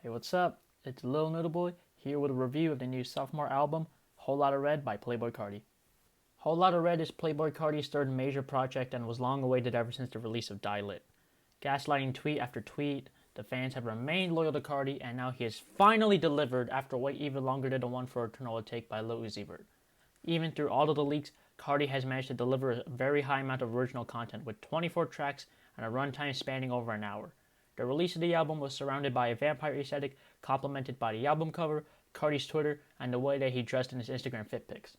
Hey, what's up? It's Lil Noodle Boy here with a review of the new sophomore album, Whole Lotta Red by Playboi Carti. Whole Lotta Red is Playboi Carti's third major project and was long awaited ever since the release of DYIN. Gaslighting tweet after tweet, the fans have remained loyal to Carti, and now he has finally delivered after wait even longer than the one for Eternal Take by Lil Uzi Vert. Even through all of the leaks, Carti has managed to deliver a very high amount of original content with 24 tracks and a runtime spanning over an hour. The release of the album was surrounded by a vampire aesthetic, complemented by the album cover, Carti's Twitter, and the way that he dressed in his Instagram fit pics.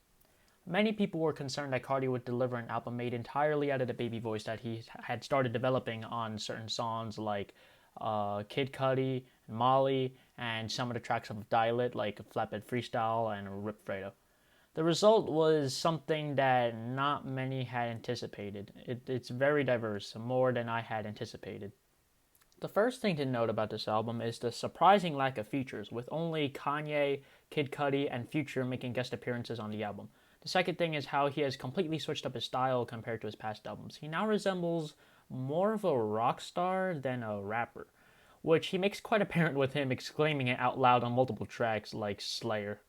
Many people were concerned that Carti would deliver an album made entirely out of the baby voice that he had started developing on certain songs like Kid Cudi, and Molly, and some of the tracks of DYIN like Flatbed Freestyle and Rip Fredo. The result was something that not many had anticipated. It's very diverse, more than I had anticipated. The first thing to note about this album is the surprising lack of features, with only Kanye, Kid Cudi, and Future making guest appearances on the album. The second thing is how he has completely switched up his style compared to his past albums. He now resembles more of a rock star than a rapper, which he makes quite apparent with him exclaiming it out loud on multiple tracks like Slayer.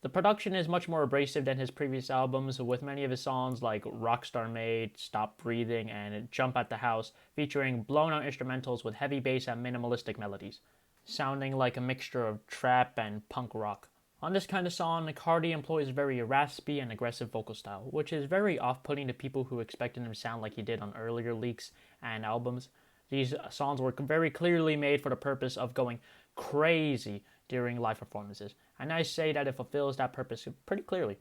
The production is much more abrasive than his previous albums, with many of his songs like Rockstar Made, Stop Breathing, and Jump at the House featuring blown out instrumentals with heavy bass and minimalistic melodies, sounding like a mixture of trap and punk rock. On this kind of song, Carti employs a very raspy and aggressive vocal style, which is very off-putting to people who expected him to sound like he did on earlier leaks and albums. These songs were very clearly made for the purpose of going crazy during live performances, and I say that it fulfills that purpose pretty clearly.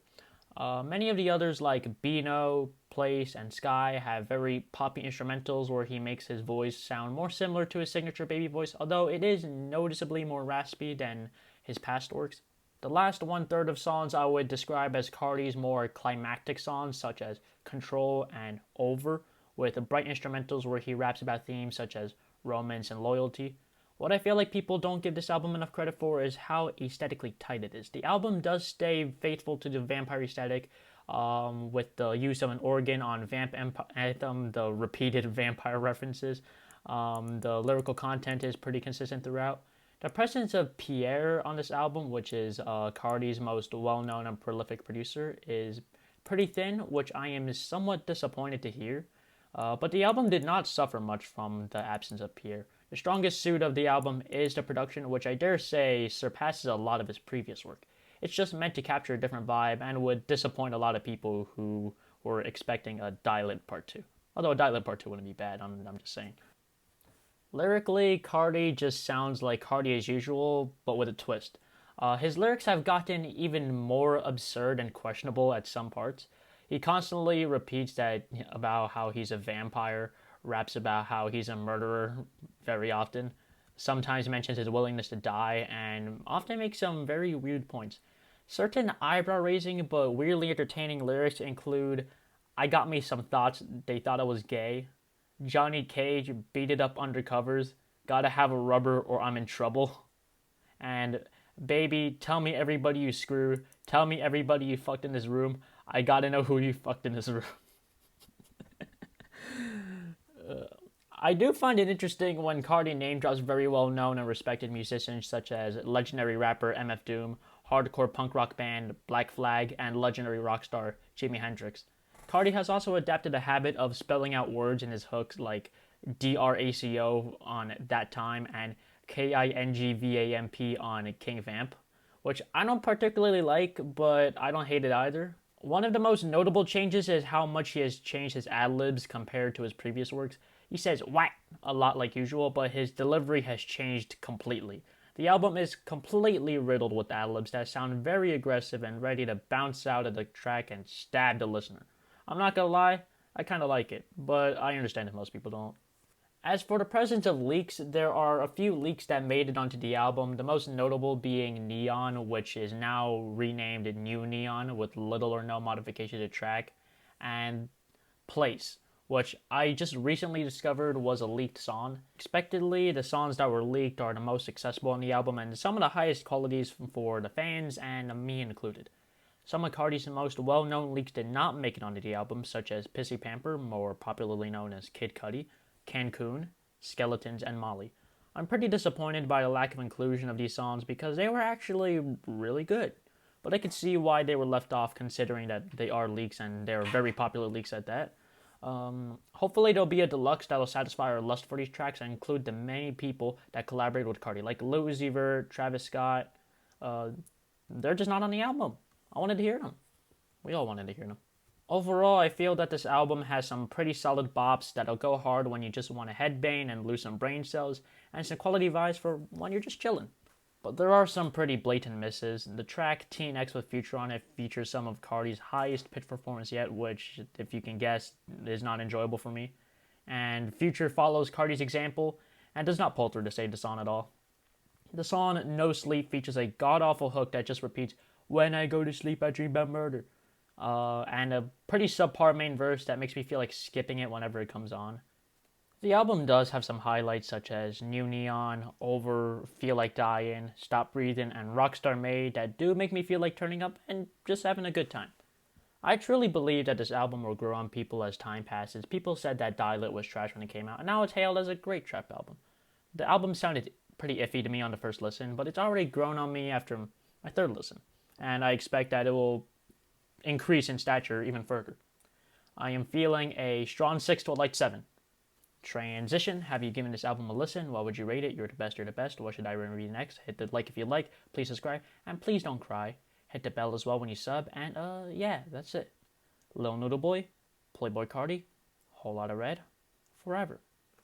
Many of the others, like BENO, Place, and Sky, have very poppy instrumentals where he makes his voice sound more similar to his signature baby voice, although it is noticeably more raspy than his past works. The last one-third of songs I would describe as Carti's more climactic songs, such as Control and Over, with bright instrumentals where he raps about themes such as romance and loyalty. What I feel like people don't give this album enough credit for is how aesthetically tight it is. The album does stay faithful to the vampire aesthetic, with the use of an organ on Vamp Anthem, the repeated vampire references. The lyrical content is pretty consistent throughout. The presence of Pierre on this album, which is Carti's most well-known and prolific producer, is pretty thin, which I am somewhat disappointed to hear. But the album did not suffer much from the absence of Pierre. The strongest suit of the album is the production, which I dare say surpasses a lot of his previous work. It's just meant to capture a different vibe and would disappoint a lot of people who were expecting a DYIN Part 2. Although a DYIN Part 2 wouldn't be bad, I'm just saying. Lyrically, Carti just sounds like Carti as usual, but with a twist. His lyrics have gotten even more absurd and questionable at some parts. He constantly repeats that about how he's a vampire, raps about how he's a murderer very often, sometimes mentions his willingness to die, and often makes some very weird points. Certain eyebrow-raising but weirdly entertaining lyrics include, I got me some thoughts, they thought I was gay, Johnny Cage, beat it up undercovers, gotta have a rubber or I'm in trouble, and baby, tell me everybody you screw, tell me everybody you fucked in this room, I gotta know who you fucked in this room. I do find it interesting when Carti name drops very well known and respected musicians such as legendary rapper MF Doom, hardcore punk rock band Black Flag, and legendary rock star Jimi Hendrix. Carti has also adapted a habit of spelling out words in his hooks like DRACO on That Time and KINGVAMP on King Vamp, which I don't particularly like, but I don't hate it either. One of the most notable changes is how much he has changed his ad-libs compared to his previous works. He says whack a lot like usual, but his delivery has changed completely. The album is completely riddled with ad-libs that sound very aggressive and ready to bounce out of the track and stab the listener. I'm not gonna lie, I kinda like it, but I understand if most people don't. As for the presence of leaks, there are a few leaks that made it onto the album, the most notable being Neon, which is now renamed New Neon with little or no modification to the track, and Place, which I just recently discovered was a leaked song. Expectedly, the songs that were leaked are the most accessible on the album and some of the highest qualities for the fans and me included. Some of Carti's most well-known leaks did not make it onto the album, such as Pissy Pamper, more popularly known as Kid Cudi, Cancun, Skeletons, and Molly. I'm pretty disappointed by the lack of inclusion of these songs because they were actually really good. But I could see why they were left off considering that they are leaks and they're very popular leaks at that. Hopefully there'll be a deluxe that'll satisfy our lust for these tracks and include the many people that collaborated with Carti, like Lil Uzi Vert, Travis Scott. They're just not on the album. I wanted to hear them. We all wanted to hear them. Overall, I feel that this album has some pretty solid bops that'll go hard when you just want to headbang and lose some brain cells, and some quality vibes for when you're just chilling. But there are some pretty blatant misses. The track TNX with Future on it features some of Carti's highest pitch performance yet, which, if you can guess, is not enjoyable for me. And Future follows Carti's example and does not pull through to save the song at all. The song No Sleep features a god-awful hook that just repeats, "When I go to sleep I dream about murder," and a pretty subpar main verse that makes me feel like skipping it whenever it comes on. The album does have some highlights such as New Neon, Over, Feel Like Dying, Stop Breathing, and Rockstar Made that do make me feel like turning up and just having a good time. I truly believe that this album will grow on people as time passes. People said that Die was trash when it came out, and now it's hailed as a great trap album. The album sounded pretty iffy to me on the first listen, but it's already grown on me after my third listen, and I expect that it will increase in stature even further. I am feeling a strong 6 to a light 7. Transition. Have you given this album a listen? What would you rate it? You're the best, you're the best. What should I review next? Hit the like if you like. Please subscribe. And please don't cry. Hit the bell as well when you sub. And yeah, that's it. Lil Noodle Boy, Playboi Carti, Whole Lotta Red, forever.